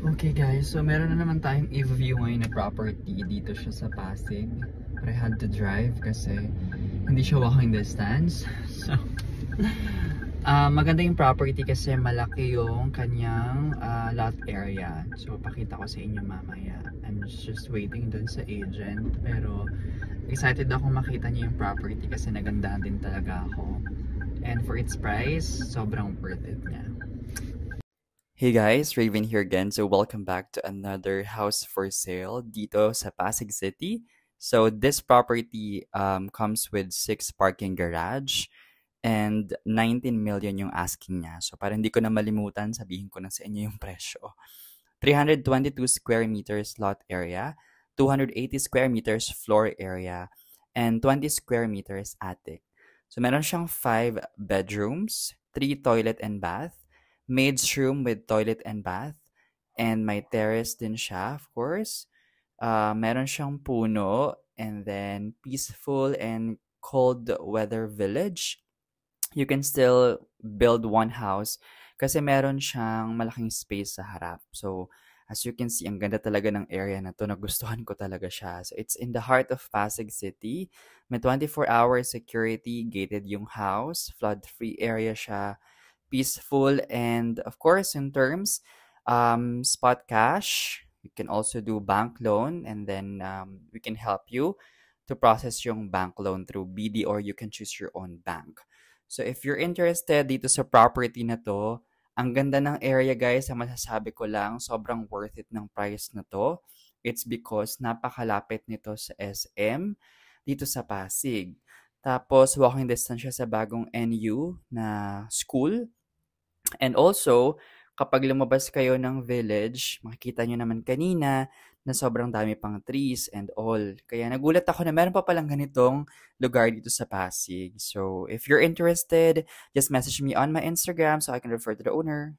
Okay guys, so meron na naman tayong i-view ngayon na property. Dito siya sa Pasig. But I had to drive kasi hindi siya walking distance. So, maganda yung property kasi malaki yung kanyang lot area. So, pakita ko sa inyo mamaya. I'm just waiting dun sa agent. Pero, excited ako makita niyo yung property kasi nagandahan din talaga ako. And for its price, sobrang worth it niya. Hey guys, Raven here again. So welcome back to another house for sale dito sa Pasig City. So this property comes with 6 parking garage and 19 million yung asking niya. So para hindi ko na malimutan, sabihin ko na sa inyo yung presyo. 322 square meters lot area, 280 square meters floor area, and 20 square meters attic. So meron siyang 5 bedrooms, 3 toilet and bath, maid's room with toilet and bath, and may terrace din siya, of course. Meron siyang puno, and then peaceful and cold weather village. You can still build one house kasi meron siyang malaking space sa harap. So, as you can see, ang ganda talaga ng area na to. Nagustuhan ko talaga siya. So, it's in the heart of Pasig City. May 24-hour security, gated yung house, flood-free area siya, peaceful, and of course, in terms, spot cash. You can also do bank loan, and then we can help you to process yung bank loan through BD, or you can choose your own bank. So if you're interested dito sa property na to, ang ganda ng area guys, ang masasabi ko lang, sobrang worth it ng price na to. It's because napakalapit nito sa SM dito sa Pasig. Tapos walking distance siya sa bagong NU na school. And also, kapag lumabas kayo ng village, makikita nyo naman kanina na sobrang dami pang trees and all. Kaya nagulat ako na meron pa palang ganitong lugar dito sa Pasig. So, if you're interested, just message me on my Instagram so I can refer to the owner.